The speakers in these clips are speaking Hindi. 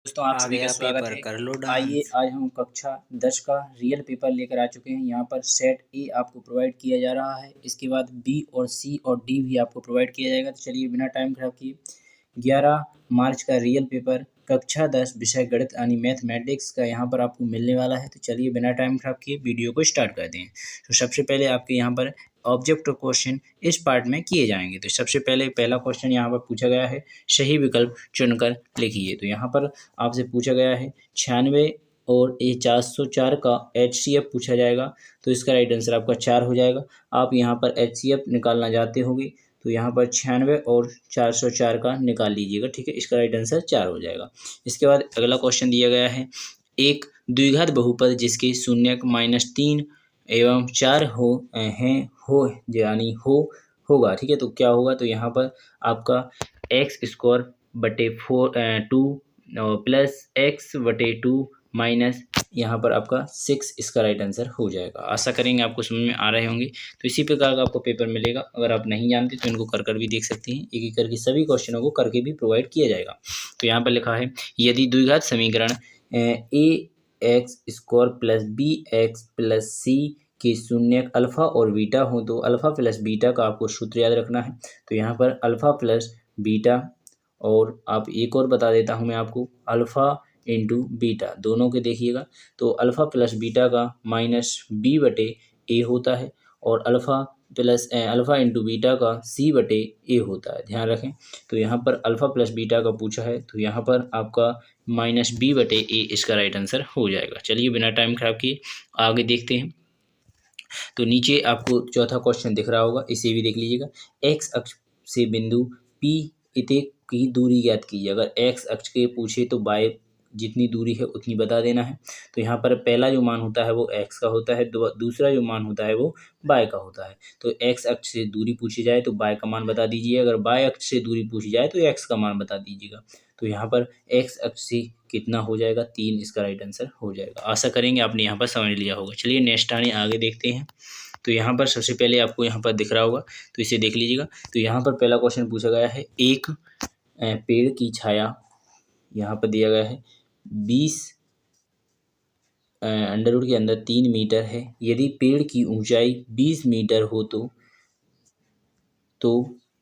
दोस्तों आप आ सभी का गया स्वागत पेपर, है। कर लो आइए डांस। आज हम कक्षा 10 का रियल पेपर लेकर आ चुके हैं। यहाँ पर सेट ए आपको प्रोवाइड किया जा रहा है, इसके बाद बी और सी और डी भी आपको प्रोवाइड किया जाएगा। तो चलिए बिना टाइम खराब किए 11 मार्च का रियल पेपर कक्षा 10 विषय गणित यानी मैथमेटिक्स का यहाँ पर आपको मिलने वाला है। तो चलिए बिना टाइम खराब किए वीडियो को स्टार्ट करते हैं। तो सबसे पहले आपके यहाँ पर ऑब्जेक्ट क्वेश्चन इस पार्ट में किए जाएंगे। तो सबसे पहले पहला क्वेश्चन यहाँ पर पूछा गया है, सही विकल्प चुनकर लिखिए। तो यहाँ पर आपसे पूछा गया है 96 और ये 404 का HCF पूछा जाएगा। तो इसका राइट आंसर आपका 4 हो जाएगा। आप यहाँ पर HCF निकालना चाहते होंगे तो यहाँ पर 96 और 404 का निकाल लीजिएगा, ठीक है। इसका राइट आंसर 4 हो जाएगा। इसके बाद अगला क्वेश्चन दिया गया है, एक द्विघात बहुपद जिसके शून्यक -3 एवं 4 यानी होगा, ठीक है। तो क्या होगा, तो यहाँ पर आपका एक्स स्क्वायर बटे 2 प्लस एक्स बटे 2 माइनस यहाँ पर आपका 6 इसका राइट आंसर हो जाएगा। आशा करेंगे आपको समझ में आ रहे होंगे। तो इसी प्रकार का आपको पेपर मिलेगा। अगर आप नहीं जानते तो इनको कर भी देख सकते हैं। एक एक करके सभी क्वेश्चनों को करके भी प्रोवाइड किया जाएगा। तो यहाँ पर लिखा है, यदि द्विघात समीकरण a x square plus b x plus c के शून्यक अल्फा और बीटा हो तो अल्फा प्लस बीटा का आपको सूत्र याद रखना है। तो यहाँ पर अल्फा प्लस बीटा, और आप एक और बता देता हूँ मैं आपको, अल्फ़ा इंटू बीटा दोनों के देखिएगा। तो अल्फ़ा प्लस बीटा का माइनस बी बटे ए होता है, और अल्फ़ा इंटू बीटा का सी बटे ए होता है, ध्यान रखें। तो यहाँ पर अल्फ़ा प्लस बीटा का पूछा है, तो यहाँ पर आपका माइनस बी बटे ए इसका राइट आंसर हो जाएगा। चलिए बिना टाइम खराब किए आगे देखते हैं। तो नीचे आपको चौथा क्वेश्चन दिख रहा होगा, इसे भी देख लीजिएगा। एक्स अक्ष से बिंदु पी इतने की दूरी ज्ञात कीजिए। अगर एक्स अक्ष के पूछे तो बाय जितनी दूरी है उतनी बता देना है। तो यहाँ पर पहला जो मान होता है वो एक्स का होता है, दूसरा जो मान होता है वो बाय का होता है। तो एक्स अक्ष से दूरी पूछी जाए तो बाय का मान बता दीजिए, अगर बाय अक्ष से दूरी पूछी जाए तो एक्स का मान बता दीजिएगा। तो यहाँ पर एक्स अक्ष से कितना हो जाएगा, 3 इसका राइट आंसर हो जाएगा। आशा करेंगे आपने यहाँ पर समझ लिया होगा। चलिए नेक्स्ट आगे देखते हैं। तो यहाँ पर सबसे पहले आपको यहाँ पर दिख रहा होगा, तो इसे देख लीजिएगा। तो यहाँ पर पहला क्वेश्चन पूछा गया है, एक पेड़ की छाया यहाँ पर दिया गया है 20 अंडर रूट के अंदर 3 मीटर है। यदि पेड़ की ऊंचाई 20 मीटर हो तो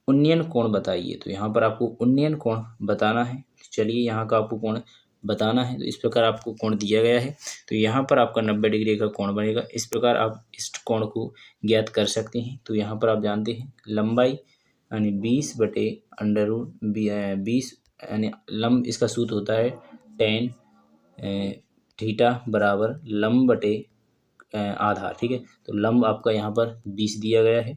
उन्नयन कोण बताइए। तो यहाँ पर आपको उन्नयन कोण बताना है। चलिए यहाँ का आपको कोण बताना है। तो इस प्रकार आपको कोण दिया गया है। तो यहाँ पर आपका 90 डिग्री का कोण बनेगा। इस प्रकार आप इस कोण को ज्ञात कर सकते हैं। तो यहाँ पर आप जानते हैं लंबाई यानी 20 बटे अंडर रूट 20 यानी लंब, इसका सूत्र होता है टेन थीटा बराबर लंब बटे आधार, ठीक है। तो लंब आपका यहाँ पर 20 दिया गया है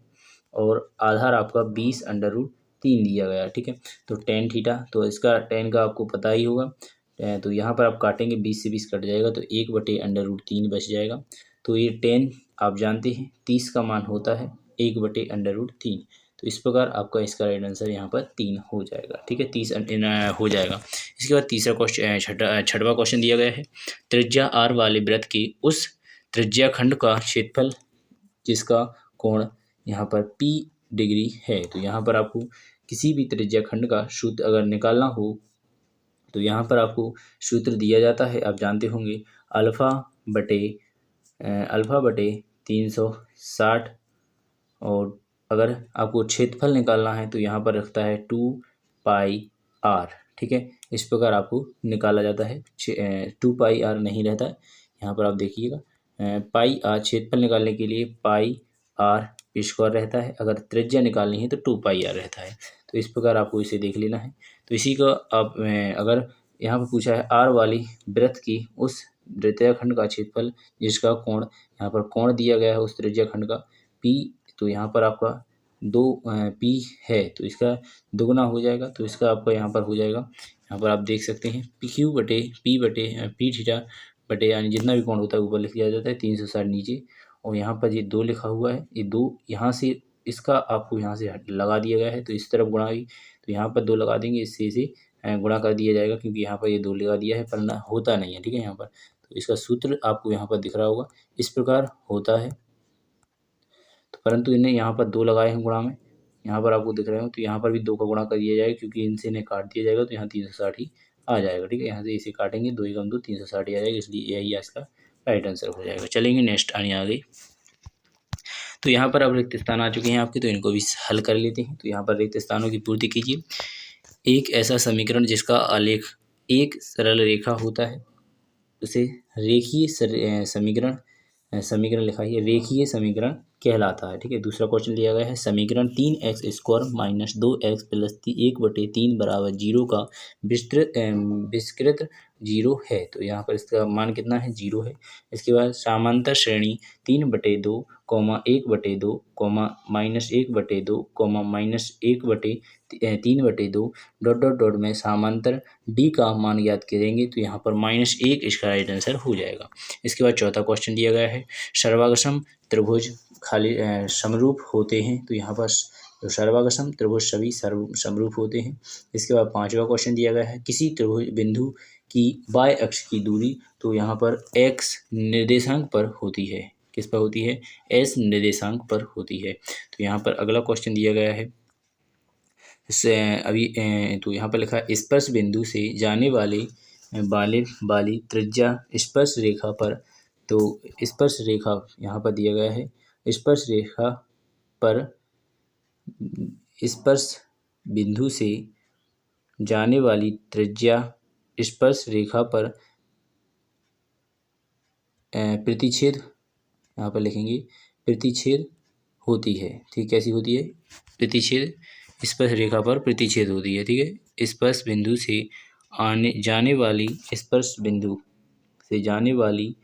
और आधार आपका 20 अंडर रूट 3 दिया गया है, ठीक है। तो टेन थीटा, तो इसका टेन का आपको पता ही होगा। तो यहाँ पर आप काटेंगे 20 से 20 कट जाएगा तो 1 बटे अंडर रूट 3 बच जाएगा। तो ये टेन आप जानते हैं 30 का मान होता है 1 बटे अंडर रूट 3। तो इस प्रकार आपका इसका राइट आंसर यहाँ पर 3 हो जाएगा, ठीक है। 30 हो जाएगा। इसके बाद तीसरा क्वेश्चन छठवां क्वेश्चन दिया गया है, त्रिज्या आर वाले वृत्त की उस त्रिज्याखंड का क्षेत्रफल जिसका कोण यहाँ पर P डिग्री है। तो यहाँ पर आपको किसी भी त्रिज्याखंड का सूत्र अगर निकालना हो तो यहाँ पर आपको सूत्र दिया जाता है, आप जानते होंगे अल्फ़ा बटे 360, और अगर आपको क्षेत्रफल निकालना है तो यहाँ पर रखता है 2πr, ठीक है। इस प्रकार आपको निकाला जाता है। 2πr नहीं रहता है, यहाँ पर आप देखिएगा पाई आर क्षेत्रफल निकालने के लिए पाई आर स्क्वायर रहता है, अगर त्रिज्या निकालनी है तो 2πr रहता है। तो इस प्रकार आपको इसे देख लेना है। तो इसी का आप अगर यहाँ पर पूछा है आर वाली वृत्त की उस त्रिज्याखंड का क्षेत्रफल जिसका कोण, यहाँ पर कोण दिया गया है उस त्रिज्याखंड का P, तो यहाँ पर आपका 2 P है तो इसका दुगुना हो जाएगा। तो इसका आपका यहाँ पर हो जाएगा, यहाँ पर आप देख सकते हैं PQ बटे P थीटा बटे यानी जितना भी कोण होता है ऊपर लिख दिया जाता है 360 नीचे, और यहाँ पर ये 2 लिखा हुआ है, ये 2 यहाँ से इसका आपको यहाँ से लगा दिया गया है तो इस तरफ गुणा भी, तो यहाँ पर 2 लगा देंगे, इससे इसे गुणा कर दिया जाएगा क्योंकि यहाँ पर ये 2 लगा दिया है पर ना होता नहीं है, ठीक है। यहाँ पर तो इसका सूत्र आपको यहाँ पर दिख रहा होगा, इस प्रकार होता है। तो परंतु इन्हें यहाँ पर 2 लगाए हैं गुणा में, यहाँ पर आपको दिख रहे हो, तो यहाँ पर भी 2 का गुणा कर दिया जाएगा क्योंकि इनसे इन्हें काट दिया जाएगा तो यहाँ 360 ही आ जाएगा। ठीक है, यहाँ से इसे काटेंगे, 2 एकम 2 360 आ जाएगा, इसलिए यही इसका राइट आंसर हो जाएगा। चलेंगे नेक्स्ट आने आगे। तो यहाँ पर अब रिक्त स्थान आ चुके हैं आपके, तो इनको भी हल कर लेते हैं। तो यहाँ पर रिक्त स्थानों की पूर्ति कीजिए। एक ऐसा समीकरण जिसका आलेख एक सरल रेखा होता है उसे रेखीय समीकरण समीकरण लिखा है, रेखीय समीकरण कहलाता है। ठीक है, दूसरा क्वेश्चन दिया गया है समीकरण 3x² माइनस 2x प्लस 1/3 बराबर 0 का विस्तृत 0 है। तो यहाँ पर इसका मान कितना है, 0 है। इसके बाद समांतर श्रेणी 3/2 1/2 -1/2 -1/3/2 डॉट डॉट डॉट में समांतर डी का मान ज्ञात करेंगे। तो यहाँ पर -1 इसका राइट आंसर हो जाएगा। इसके बाद चौथा क्वेश्चन दिया गया है सर्वागसम त्रिभुज खाली समरूप होते हैं। तो यहाँ पर जो सर्वागसम त्रिभुज सभी समरूप होते हैं। इसके बाद पांचवा क्वेश्चन दिया गया है किसी त्रिभुज बिंदु की y अक्ष की दूरी, तो यहाँ पर x निर्देशांक पर होती है। किस पर होती है, s निर्देशांक पर होती है। तो यहाँ पर अगला क्वेश्चन दिया गया है अभी तो यहाँ पर लिखा है स्पर्श बिंदु से जाने वाली त्रिज्या स्पर्श रेखा पर, तो स्पर्श रेखा यहाँ पर दिया गया है स्पर्श रेखा पर स्पर्श बिंदु से जाने वाली त्रिज्या स्पर्श रेखा पर प्रतिच्छेद, यहाँ पर लिखेंगे प्रतिच्छेद होती है। ठीक, कैसी होती है, प्रतिच्छेद स्पर्श रेखा पर प्रतिच्छेद होती है। ठीक है, स्पर्श बिंदु से जाने वाली स्पर्श बिंदु से जाने वाली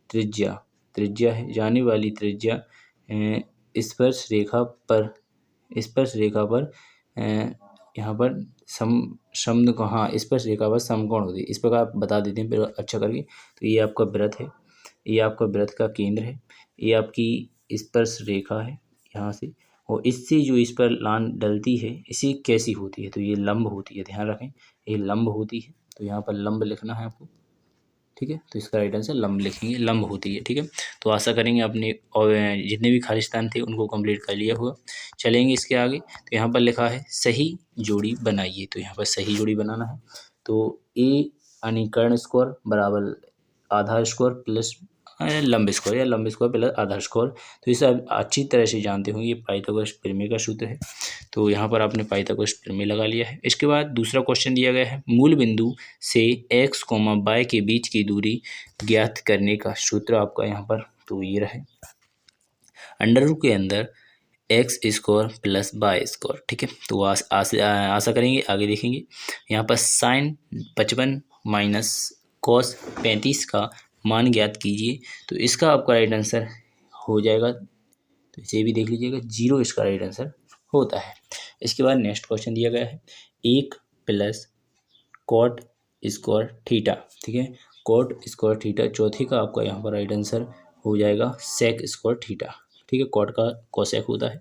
त्रिज्या है, जाने वाली त्रिज्या स्पर्श रेखा पर यहाँ पर समकोण, हाँ स्पर्श रेखा पर समकोण होती है। इस प्रकार आप बता देते हैं फिर अच्छा करके। तो ये आपका वृत्त है, ये आपका वृत्त का केंद्र है, ये आपकी स्पर्श रेखा है यहाँ से, और इससे जो इस पर लाइन डलती है इसी कैसी होती है, तो ये लंब होती है। ध्यान रखें, ये लंब होती है। तो यहाँ पर लंब लिखना है आपको। ठीक है, तो इसका राइट आंसर लंब लिखेंगे, लंब होती है। ठीक है, तो आशा करेंगे आपने और जितने भी खाली स्थान थे उनको कंप्लीट कर लिया होगा। चलेंगे इसके आगे। तो यहाँ पर लिखा है सही जोड़ी बनाइए। तो यहाँ पर सही जोड़ी बनाना है। तो a यानी कर्ण स्क्वायर बराबर आधार स्क्वायर प्लस लंब स्क्वायर या लंब स्क्वायर प्लस आधार स्क्वायर। तो इसे आप अच्छी तरह से जानते होंगे, ये पाइथागोरस प्रमेय का सूत्र है। तो यहाँ पर आपने पाइथागोरस प्रमेय लगा लिया है। इसके बाद दूसरा क्वेश्चन दिया गया है मूल बिंदु से x, y के बीच की दूरी ज्ञात करने का सूत्र आपका यहाँ पर तो ये रहे अंडर रूट के अंदर x² प्लस y²। ठीक है, तो आशा करेंगे आगे देखेंगे। यहाँ पर साइन 55 माइनस कॉस 35 का मान ज्ञात कीजिए। तो इसका आपका राइट आंसर हो जाएगा, तो इसे भी देख लीजिएगा, 0 इसका राइट आंसर होता है। इसके बाद नेक्स्ट क्वेश्चन दिया गया है 1 प्लस कॉट स्क्वायर थीटा। ठीक है, कॉट स्क्वायर थीटा चौथे का आपका यहाँ पर राइट आंसर हो जाएगा सेक स्क्वायर थीटा। ठीक है, कॉट का कोसेक होता है,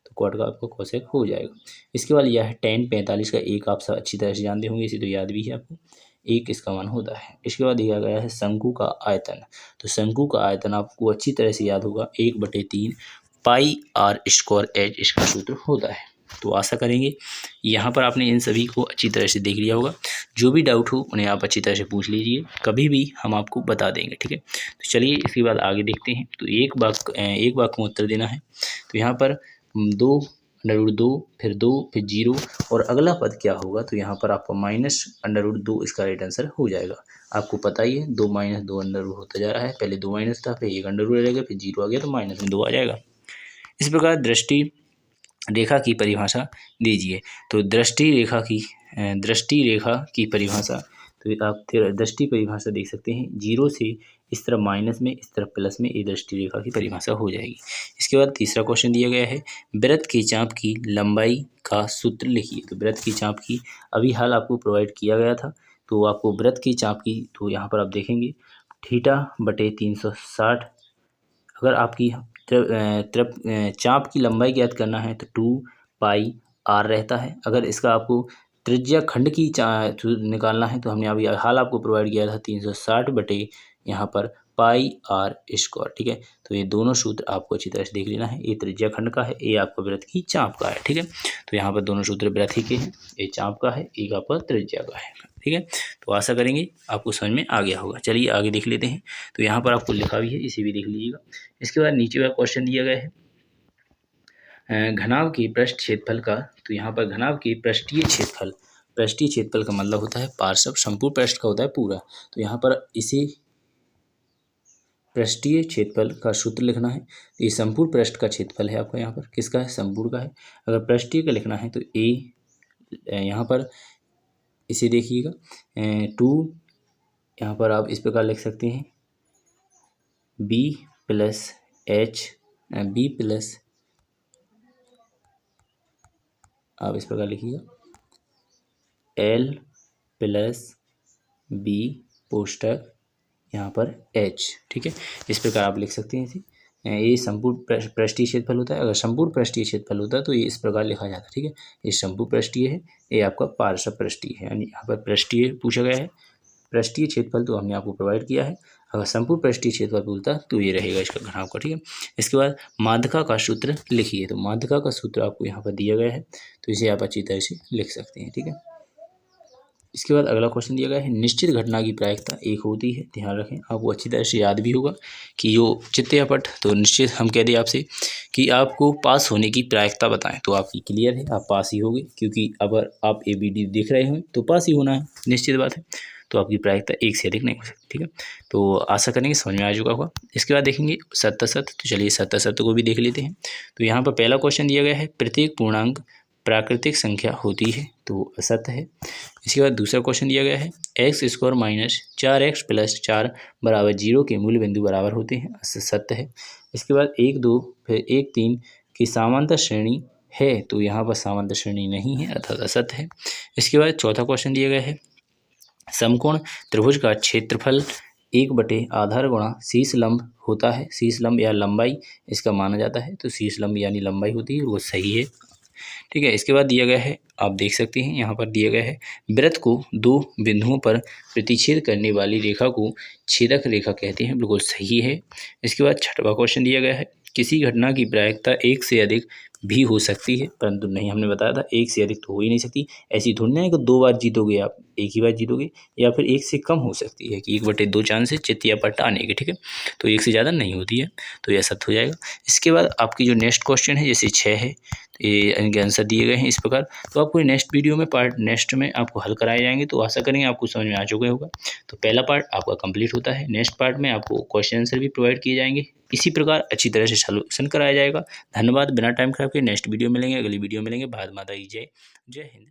तो कॉट का आपको कोसेक हो जाएगा। इसके बाद यह है tan 45 का एक, आप सब अच्छी तरह से जानते होंगे, इसे तो याद भी है आपको, एक इसका मान होता है। इसके बाद दिया गया है शंकु का आयतन। तो शंकु का आयतन आपको अच्छी तरह से याद होगा 1/3 पाई r स्क्वायर h इसका सूत्र होता है। तो आशा करेंगे यहाँ पर आपने इन सभी को अच्छी तरह से देख लिया होगा। जो भी डाउट हो उन्हें आप अच्छी तरह से पूछ लीजिए, कभी भी हम आपको बता देंगे। ठीक है, तो चलिए इसके बाद आगे देखते हैं। तो एक बार को उत्तर देना है। तो यहाँ पर 2 √2 फिर 2 फिर 0 और अगला पद क्या होगा, तो यहाँ पर आपको -√2 इसका राइट आंसर हो जाएगा। आपको पता ही है 2 - 2 अंडर होता जा रहा है, पहले 2 माइनस था, फिर 1 अंडर रूट रहेगा, फिर 0 आ गया तो माइनस में 2 आ जाएगा। इस प्रकार दृष्टि रेखा की परिभाषा दीजिए। तो दृष्टि रेखा की परिभाषा, तो आप दृष्टि परिभाषा देख सकते हैं, 0 से इस तरफ माइनस में, इस तरफ प्लस में, ये दृष्टि रेखा की परिभाषा हो जाएगी। इसके बाद तीसरा क्वेश्चन दिया गया है वृत्त के चाप की लंबाई का सूत्र लिखिए। तो वृत्त की चाप की अभी हाल आपको प्रोवाइड किया गया था। तो आपको वृत्त की चाप की, तो यहाँ पर आप देखेंगे θ/360। अगर आपकी चाप की लंबाई ज्ञात करना है तो 2πr रहता है। अगर इसका आपको त्रिज्या खंड की निकालना है तो हमने अभी हाल आपको प्रोवाइड किया था 360 बटे यहाँ पर पाई आर स्क्वायर। ठीक है, तो ये दोनों सूत्र आपको अच्छी तरह से देख लेना है। ये त्रिज्या खंड का है, ये आपका वृत्त की चाप का है। ठीक है, तो यहाँ पर दोनों सूत्र वृत्त ही के हैं, ये चाप का है, एक आपका त्रिज्या का है। ठीक है, तो आशा करेंगे आपको समझ में आ गया होगा। चलिए आगे देख लेते हैं। तो यहाँ पर आपको लिखा भी है, इसे भी देख लीजिएगा। इसके बाद नीचे वाला क्वेश्चन दिया गया है घनाभ की पृष्ठ क्षेत्रफल का। तो यहाँ पर घनाभ की पृष्ठीय क्षेत्रफल, पृष्ठीय क्षेत्रफल का मतलब होता है पार्श्व, संपूर्ण पृष्ठ का होता है पूरा। तो यहाँ पर इसे पृष्ठीय क्षेत्रफल का सूत्र लिखना है। ये संपूर्ण पृष्ठ का क्षेत्रफल है आपका, यहाँ पर किसका है, संपूर्ण का है। अगर पृष्ठीय का लिखना है तो ए, यहाँ पर इसे देखिएगा 2, यहाँ पर आप इस प्रकार लिख सकते हैं B plus H, B plus, आप इस प्रकार लिखिएगा एल प्लस बी पोस्टक यहाँ पर एच। ठीक है, इस प्रकार आप लिख सकते हैं इसे। ये संपूर्ण पृष्ठीय क्षेत्रफल होता है। अगर संपूर्ण पृष्ठीय क्षेत्रफल होता है तो ये इस प्रकार लिखा जाता है। ठीक है, ये संपूर्ण पृष्ठीय है, ये आपका पार्श्व पृष्ठीय है। यानी यहाँ पर पृष्ठीय पूछा गया है, पृष्ठीय क्षेत्रफल तो हमने आपको प्रोवाइड किया है। अगर संपूर्ण पृष्ठीय क्षेत्रफल बोलता तो ये रहेगा इसका घनाभ का। ठीक है, इसके बाद माध्यिका का सूत्र लिखिए। तो माध्यिका का सूत्र आपको यहाँ पर दिया गया है, तो इसे आप अच्छी तरह से लिख सकते हैं। ठीक है, इसके बाद अगला क्वेश्चन दिया गया है निश्चित घटना की प्रायिकता एक होती है। ध्यान रखें, आपको अच्छी तरह से याद भी होगा कि जो चित्त या पट, तो निश्चित हम कह दें आपसे कि आपको पास होने की प्रायिकता बताएं, तो आपकी क्लियर है, आप पास ही होंगे, क्योंकि अगर आप ABD देख रहे हैं तो पास ही होना है, निश्चित बात है। तो आपकी प्रायिकता एक से अधिक नहीं हो सकती। ठीक है, तो आशा करेंगे समझ में आ चुका होगा। इसके बाद देखेंगे सत्य सत्य। तो चलिए सत्य सत्य को भी देख लेते हैं। तो यहाँ पर पहला क्वेश्चन दिया गया है प्रत्येक पूर्णांक प्राकृतिक संख्या होती है, तो असत्य है। इसके बाद दूसरा क्वेश्चन दिया गया है x square minus 4x plus 4 बराबर 0 के मूल बिंदु बराबर होते हैं, सत्य है। इसके बाद 1 2 फिर 1 3 की समांतर श्रेणी है, तो यहाँ पर समांतर श्रेणी नहीं है, अर्थात असत्य है। इसके बाद चौथा क्वेश्चन दिया गया है समकोण त्रिभुज का क्षेत्रफल 1 आधार गुणा शीर्ष लंब होता है, शीर्ष लंब या लंबाई इसका माना जाता है, तो शीर्ष लंब यानी लंबाई होती है, वो सही है। ठीक है, इसके बाद दिया गया है, आप देख सकते हैं यहाँ पर दिया गया है वृत्त को 2 बिंदुओं पर प्रतिच्छेद करने वाली रेखा को छेदक रेखा कहते हैं, बिल्कुल सही है। इसके बाद छठवां क्वेश्चन दिया गया है किसी घटना की प्रायिकता एक से अधिक भी हो सकती है, परंतु नहीं, हमने बताया था एक से अधिक तो हो ही नहीं सकती। ऐसी थोड़ी ना है कि 2 बार जीतोगे आप, एक ही बार जीतोगे, या फिर एक से कम हो सकती है कि 1/2 चांस से चित्त या पट्टा आने की। ठीक है, तो एक से ज़्यादा नहीं होती है, तो यह सत्य हो जाएगा। इसके बाद आपकी जो नेक्स्ट क्वेश्चन है, जैसे 6 है, ये इनके आंसर दिए गए हैं इस प्रकार। तो आपको नेक्स्ट वीडियो में नेक्स्ट में आपको हल कराए जाएंगे, तो आशा करेंगे आपको समझ में आ चुका होगा। तो पहला पार्ट आपका कंप्लीट होता है, नेक्स्ट पार्ट में आपको क्वेश्चन आंसर भी प्रोवाइड किए जाएंगे, इसी प्रकार अच्छी तरह से सॉल्यूशन कराया जाएगा। धन्यवाद, बिना टाइम खराब के नेक्स्ट वीडियो मिलेंगे, अगली वीडियो मिलेंगे। भारत माता की जय, जय हिंद।